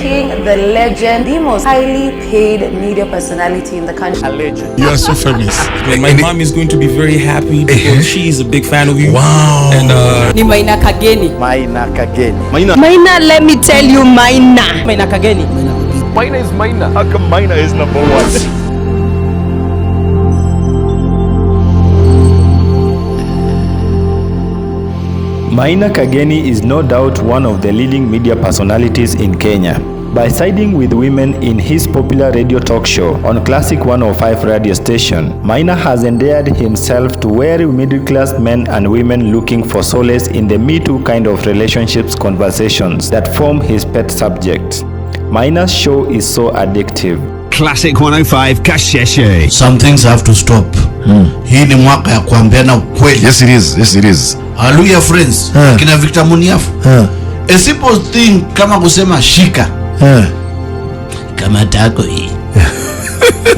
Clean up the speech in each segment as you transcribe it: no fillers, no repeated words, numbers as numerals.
meeting the legend, the most highly paid media personality in the country. A legend. You are so famous. My mom is going to be very happy because she is a big fan of you. Wow. And ni Maina Kageni. Maina Kageni. Maina, let me tell you, Maina. Maina Kageni. Maina is Maina. How come Maina is number one? Maina Kageni is no doubt one of the leading media personalities in Kenya. By siding with women in his popular radio talk show on Classic 105 radio station, Maina has endeared himself to weary middle-class men and women looking for solace in the Me Too kind of relationships conversations that form his pet subject. Maina's show is so addictive. Classic 105 Kasheshe. Some things have to stop. Hii ni mwaka ya kuambiana ukweli. Yes it is. Yes it is. Hallelujah friends. Kina Victor Muniafu. A simple thing kama kusema shika. Kama tako hii.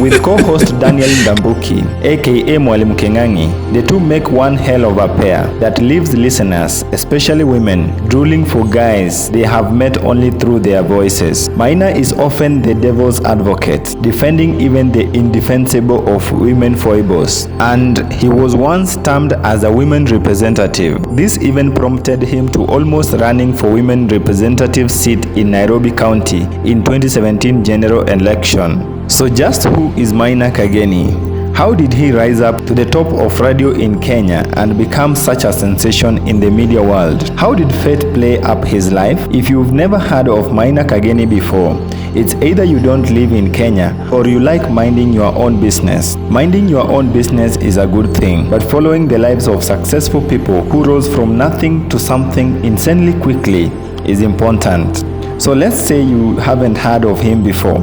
With co-host Daniel Ndambuki, aka Mwalimu Kingangi, the two make one hell of a pair that leaves listeners, especially women, drooling for guys they have met only through their voices. Maina is often the devil's advocate, defending even the indefensible of women foibles, and he was once termed as a women representative. This even prompted him to almost running for women representative seat in Nairobi County in 2017 general election. So just who is Maina Kageni? How did he rise up to the top of radio in Kenya and become such a sensation in the media world? How did fate play up his life? If you've never heard of Maina Kageni before, it's either you don't live in Kenya or you like minding your own business. Minding your own business is a good thing, but following the lives of successful people who rose from nothing to something insanely quickly is important. So let's say you haven't heard of him before,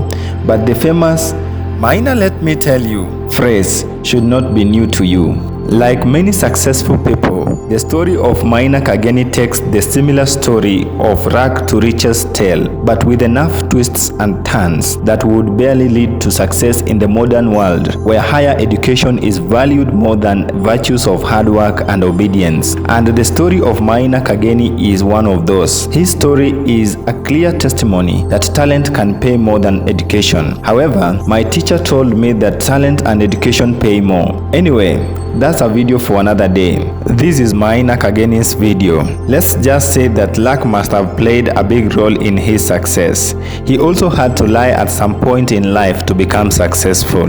but the famous "Maina, let me tell you" phrase should not be new to you. Like many successful people, the story of Maina Kageni takes the similar story of rag to riches tale, but with enough twists and turns that would barely lead to success in the modern world, where higher education is valued more than virtues of hard work and obedience. And the story of Maina Kageni is one of those. His story is a clear testimony that talent can pay more than education. However, my teacher told me that talent and education pay more. Anyway, that's a video for another day. This is Maina Kageni's video. Let's just say that luck must have played a big role in his success. He also had to lie at some point in life to become successful.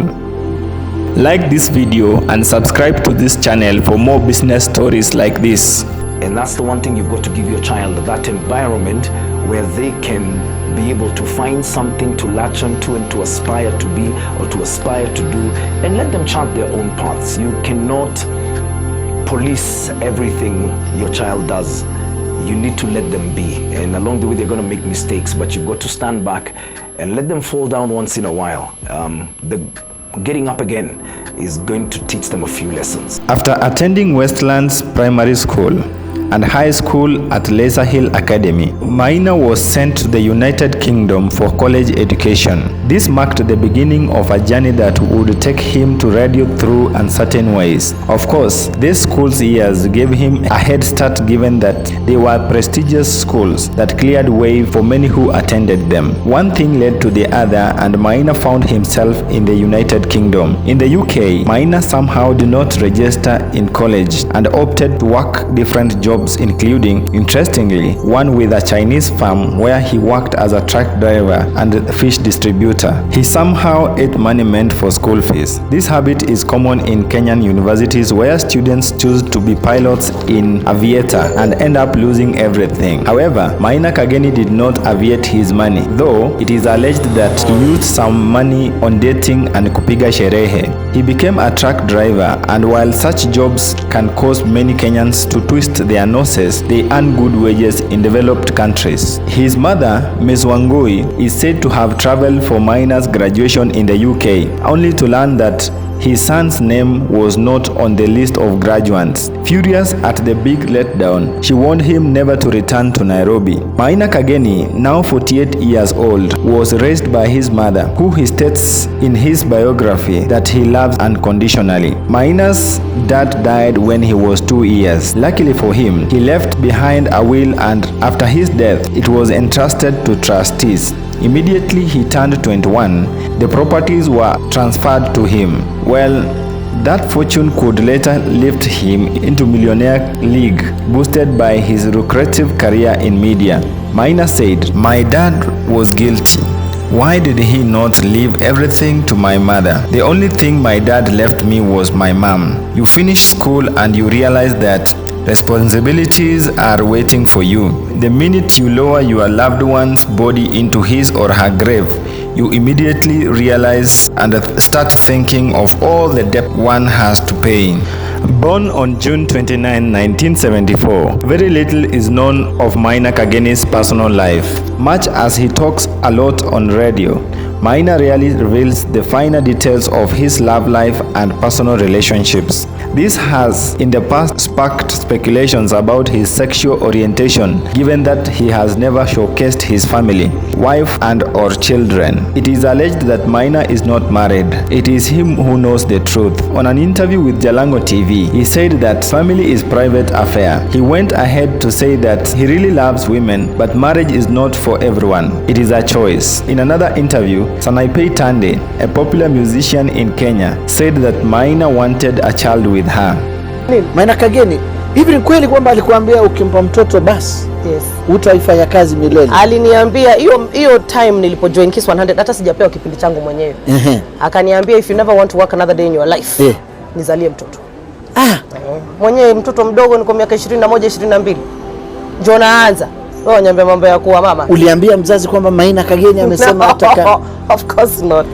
Like this video and subscribe to this channel for more business stories like this. And that's the one thing you've got to give your child, that environment where they can be able to find something to latch onto and to aspire to be or to aspire to do, and let them chart their own paths. You cannot police everything your child does. You need to let them be, and along the way they're going to make mistakes, but you've got to stand back and let them fall down once in a while. The getting up again is going to teach them a few lessons. After attending Westlands Primary School and high school at Laser Hill Academy, Maina was sent to the United Kingdom for college education. This marked the beginning of a journey that would take him to radio through uncertain ways. Of course, these school's years gave him a head start given that they were prestigious schools that cleared way for many who attended them. One thing led to the other and Maina found himself in the United Kingdom. In the UK, Maina somehow did not register in college and opted to work different jobs, including, interestingly, one with a Chinese firm where he worked as a truck driver and fish distributor. He somehow ate money meant for school fees. This habit is common in Kenyan universities where students choose to be pilots in aviator and end up losing everything. However, Maina Kageni did not aviate his money, though it is alleged that he used some money on dating and kupiga sherehe. He became a truck driver, and while such jobs can cause many Kenyans to twist their noses, they earn good wages in developed countries. His mother, Ms. Wangui, is said to have traveled for Maina's graduation in the UK, only to learn that his son's name was not on the list of graduates. Furious at the big letdown, she warned him never to return to Nairobi. Maina Kageni, now 48 years old, was raised by his mother, who he states in his biography that he loves unconditionally. Maina's dad died when he was 2 years. Luckily for him, he left behind a will, and after his death, it was entrusted to trustees. Immediately he turned 21, the properties were transferred to him. Well, that fortune could later lift him into millionaire league, boosted by his lucrative career in media. Maina said, "My dad was guilty. Why did he not leave everything to my mother? The only thing my dad left me was my mom. You finish school and you realize that responsibilities are waiting for you. The minute you lower your loved one's body into his or her grave, you immediately realize and start thinking of all the debt one has to pay." Born on June 29, 1974, very little is known of Maina Kageni's personal life. Much as he talks a lot on radio, Maina rarely reveals the finer details of his love life and personal relationships. This has in the past sparked speculations about his sexual orientation, given that he has never showcased his family, wife and or children. It is alleged that Maina is not married. It is him who knows the truth. On an interview with Jalango TV, he said that family is private affair. He went ahead to say that he really loves women, but marriage is not for everyone. It is a choice. In another interview, Sanaipei Tande, a popular musician in Kenya, said that Maina wanted a child with her. Maina Kageni, hivi ni kweli kwamba alikuambia ukimpa mtoto basi utaifanya kazi milele? Aliniambia hiyo time nilipojoin Kiss 100, hata sijapewa kipindi changu mwenyewe. Akaniambia if you never want to work another day in your life, nizalie mtoto. Mwenyewe mtoto mdogo, niko miaka 21 22. Ndio naanza. Wewe unaniambia mambo ya kuwa mama. Uliambia mzazi kwamba Maina Kageni amesema ataka? Of course not.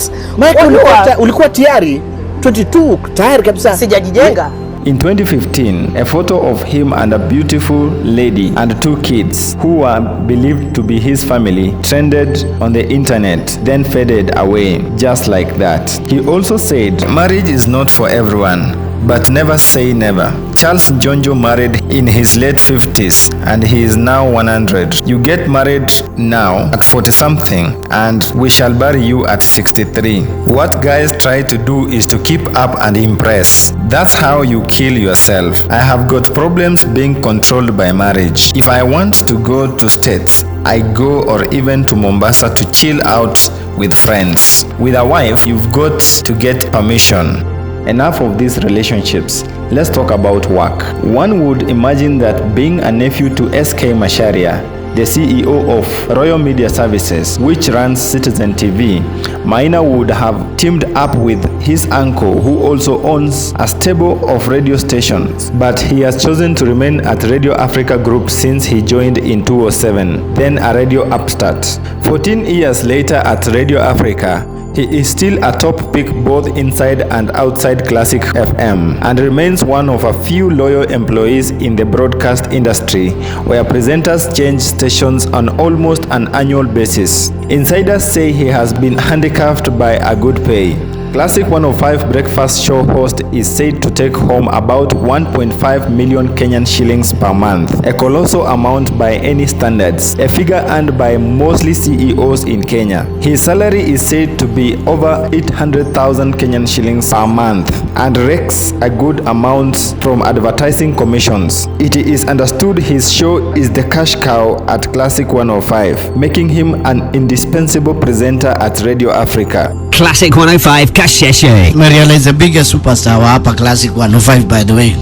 Ulikuwa tayari 22 tayari kabisa? Sijajijenga. In 2015, a photo of him and a beautiful lady and 2 kids who were believed to be his family trended on the internet, then faded away just like that. He also said, "Marriage is not for everyone, but never say never." Charles Njonjo married in his late 50s and he is now 100. You get married now at 40-something and we shall bury you at 63. What guys try to do is to keep up and impress. That's how you kill yourself. I have got problems being controlled by marriage. If I want to go to States, I go, or even to Mombasa to chill out with friends. With a wife, you've got to get permission. Enough of these relationships. Let's talk about work. One would imagine that being a nephew to SK Macharia, the CEO of Royal Media Services, which runs Citizen TV, Maina would have teamed up with his uncle, who also owns a stable of radio stations. But he has chosen to remain at Radio Africa Group since he joined in 2007, then a radio upstart. 14 years later at Radio Africa, he is still a top pick both inside and outside Classic FM, and remains one of a few loyal employees in the broadcast industry, where presenters change stations on almost an annual basis. Insiders say he has been handicapped by a good pay. Classic 105 breakfast show host is said to take home about 1.5 million Kenyan shillings per month, a colossal amount by any standards, a figure earned by mostly CEOs in Kenya. His salary is said to be over 800,000 Kenyan shillings per month and rakes a good amount from advertising commissions. It is understood his show is the cash cow at Classic 105, making him an indispensable presenter at Radio Africa. Classic 105 Kasheshe. Mariela is the biggest superstar wa hapa Classic 105 by the way.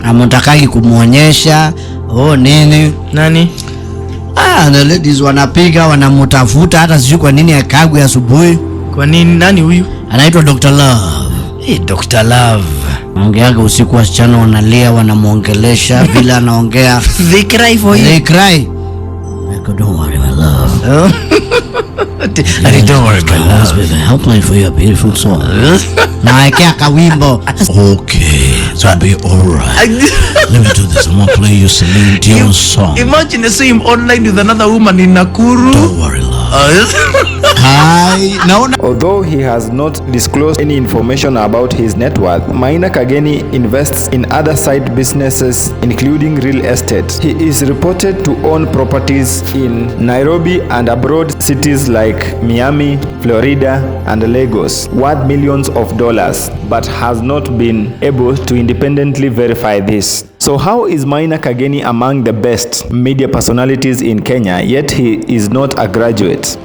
Amontakagi kumuonyesha nini? Nani? The ladies wanapiga wanamutafuta, hata sijui kwa nini akagwe asubuhi. Kwa nini? Nani huyu? Anaitwa Dr. Love. Dr. Love. Ongeaga usiku, wasichana wanalia, wanamuongelesha vile anaongea. They cry for you. They cry. Don't worry my love. Don't worry my love. Help me for your beautiful soul. Naekea kawimbo. Okay, so I'll be alright. Let me do this. I'm gonna play you Celine Dion song. Imagine I see him online with another woman in Nakuru. Don't worry love. Although he has not disclosed any information about his net worth, Maina Kageni invests in other side businesses including real estate. He is reported to own properties in Nairobi and abroad cities like Miami, Florida and Lagos, worth millions of dollars, but has not been able to independently verify this. So how is Maina Kageni among the best media personalities in Kenya, yet he is not a graduate?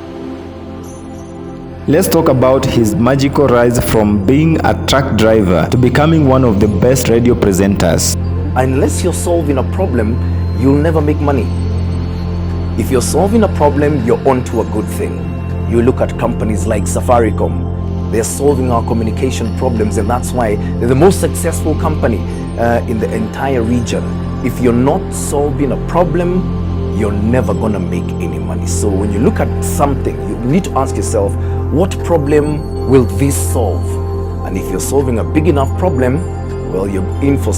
Let's talk about his magical rise from being a truck driver to becoming one of the best radio presenters. Unless you're solving a problem, you'll never make money. If you're solving a problem, you're onto a good thing. You look at companies like Safaricom, they're solving our communication problems, and that's why they're the most successful company in the entire region. If you're not solving a problem, you're never gonna make any money. So when you look at something, you need to ask yourself, what problem will this solve? And if you're solving a big enough problem, well, you're in for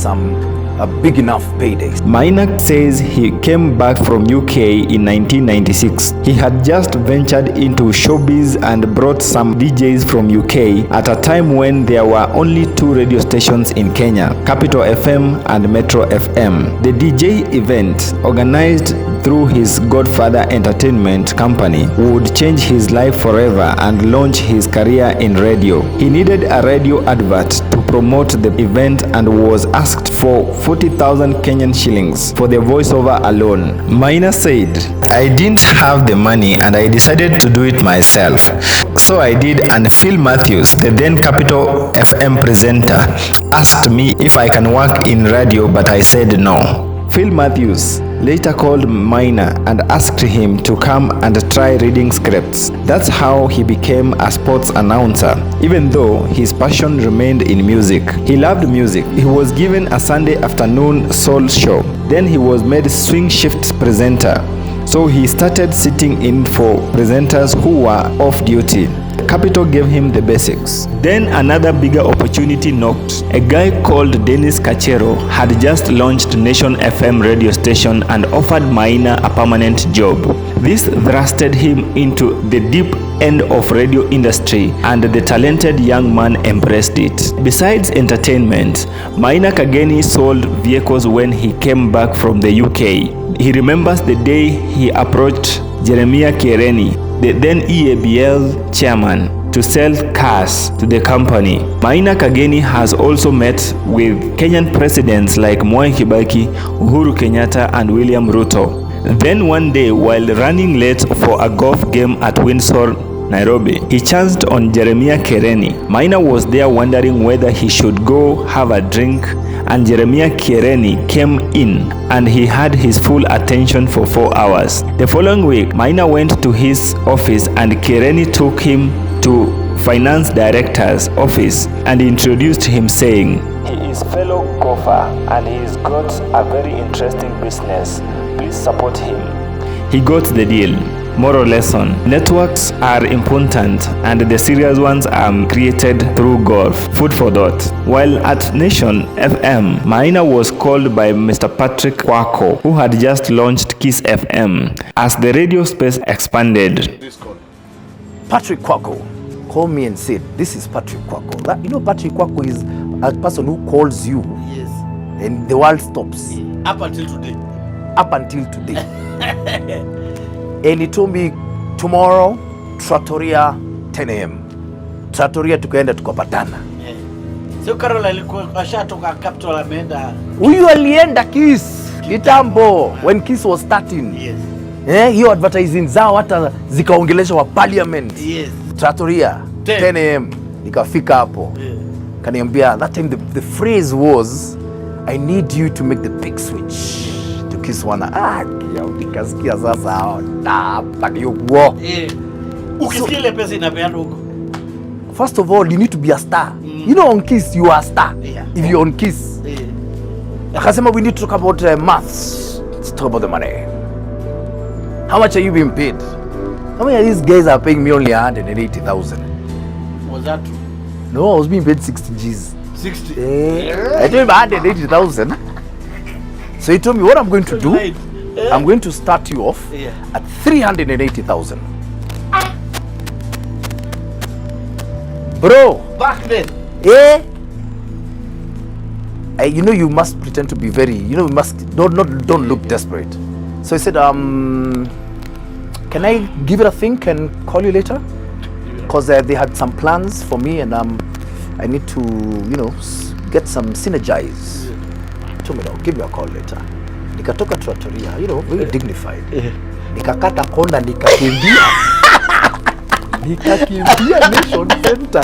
a big enough payday. Maina says he came back from UK in 1996. He had just ventured into showbiz and brought some DJs from UK at a time when there were only 2 radio stations in Kenya, Capital FM and Metro FM. The DJ event, organized through his Godfather Entertainment company, would change his life forever and launch his career in radio. He needed a radio advert to promote the event and was asked for 40,000 Kenyan shillings for the voiceover alone. Maina said, "I didn't have the money and I decided to do it myself. So I did, and Phil Matthews, the then Capital FM presenter, asked me if I can work in radio, but I said no." Phil Matthews later called Maina and asked him to come and try reading scripts. That's how he became a sports announcer, even though his passion remained in music. He loved music. He was given a Sunday afternoon soul show. Then he was made swing shift presenter. So he started sitting in for presenters who were off duty. Capital gave him the basics. Then another bigger opportunity knocked. A guy called Dennis Kachero had just launched Nation FM radio station and offered Maina a permanent job. This thrusted him into the deep end of radio industry, and the talented young man embraced it. Besides entertainment, Maina Kageni sold vehicles when he came back from the UK. He remembers the day he approached Jeremiah Kiereni, the then EABL chairman, to sell cars to the company. Maina Kageni has also met with Kenyan presidents like Mwai Kibaki, Uhuru Kenyatta and William Ruto. Then one day, while running late for a golf game at Windsor, Nairobi, he chanced on Jeremiah Kiereni. Maina was there wondering whether he should go have a drink, and Jeremiah Kiereni came in and he had his full attention for 4 hours. The following week, Maina went to his office and Kiereni took him to finance director's office and introduced him, saying, "He is fellow golfer and he's got a very interesting business. Please support him." He got the deal. Moral lesson: networks are important and the serious ones are created through golf. Food for thought. While at Nation FM, Maina was called by Mr. Patrick Kwako, who had just launched Kiss FM. As the radio space expanded, Patrick Kwako called me and said, "This is Patrick Kwako." Patrick Kwako is a person who calls you, yes, and the world stops. Yeah. Up until today. And he told me, tomorrow, Trattoria 10 a.m. Trattoria tukaenda tukapatana. Yeah. So Carol alikuwa ashatoka Capital ameenda. Huyu alienda Kiss kitambo when Kiss was starting. Yes. Hiyo advertising zao hata zikaongeleshwa wa parliament. Yes. Trattoria 10 a.m. Nikafika hapo. Yeah. Kaniambia that time the phrase was, "I need you to make the big switch to Kiss One." Nikasikia sasa hapa ndio huo. Ukisikia ile pesa inapeana huko. First of all, you need to be a star. On Kiss you are a star. Yeah. If you're on Kiss. Akasema, "We need to talk about maths. Let's talk about the money. How much are you being paid?" How many of these guys are paying me only 180,000? Was that true? No, I was being paid 60 G's. 60? I told him 180,000. So he told me, what I'm going to do, I'm going to start you off at 380,000. Bro. Back then? You must pretend to be very, you must, don't look desperate. So he said, can I give it a think and call you later? Because they had some plans for me and I need to, get some synergize. Told me, no, give me a call later. Nikatoka Trattoria, very dignified. Nikakata kona nikakimbia. Nikakimbia Nation Center.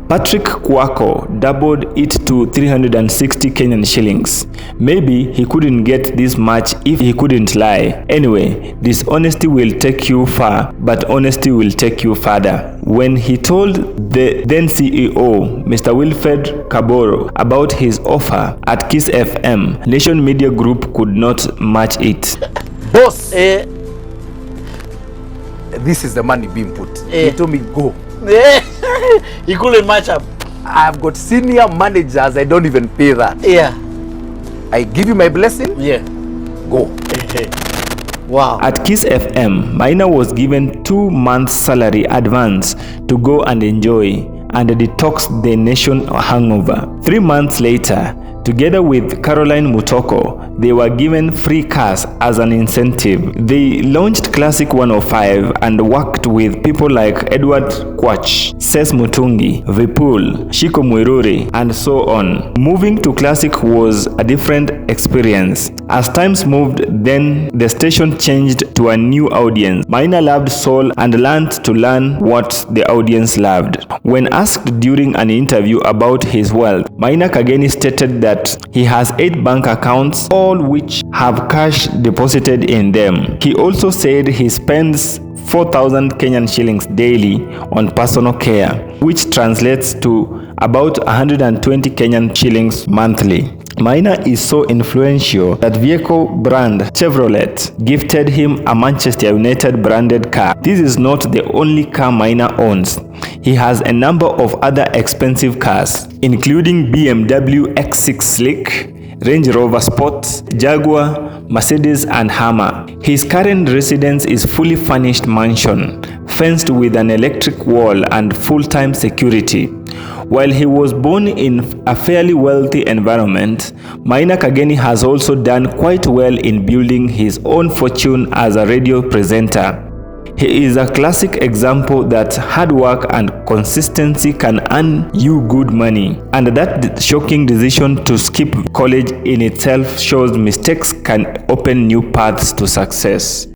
Patrick Kwako doubled it to 360 Kenyan shillings. Maybe he couldn't get this much if he couldn't lie. Anyway, dishonesty will take you far, but honesty will take you further. When he told the then CEO, Mr. Wilfred Kaboro, about his offer at Kiss FM, Nation Media Group could not match it. Boss, this is the money being put. He told me go. He couldn't match up. I've got senior managers, I don't even pay that. Yeah. I give you my blessing. Yeah. Go. Wow. At Kiss FM, Maina was given 2 months' salary advance to go and enjoy and detox the nation hangover. 3 months later, together with Caroline Mutoko, they were given free cars as an incentive. They launched Classic 105 and worked with people like Edward Kwach, Ses Mutungi, Vipul, Shiko Mwiruri, and so on. Moving to Classic was a different experience. As times moved, then the station changed to a new audience. Maina loved soul and learned to learn what the audience loved. When asked during an interview about his wealth, Maina Kageni stated that he has 8 bank accounts, all which have cash deposited in them. He also said he spends 4,000 Kenyan shillings daily on personal care, which translates to about 120 Kenyan shillings monthly. Maina is so influential that vehicle brand Chevrolet gifted him a Manchester United branded car. This is not the only car Maina owns. He has a number of other expensive cars, including BMW X6 Slick, Range Rover Sport, Jaguar, Mercedes and Hummer. His current residence is fully furnished mansion, fenced with an electric wall and full-time security. While he was born in a fairly wealthy environment, Maina Kageni has also done quite well in building his own fortune as a radio presenter. He is a classic example that hard work and consistency can earn you good money, and that shocking decision to skip college in itself shows mistakes can open new paths to success.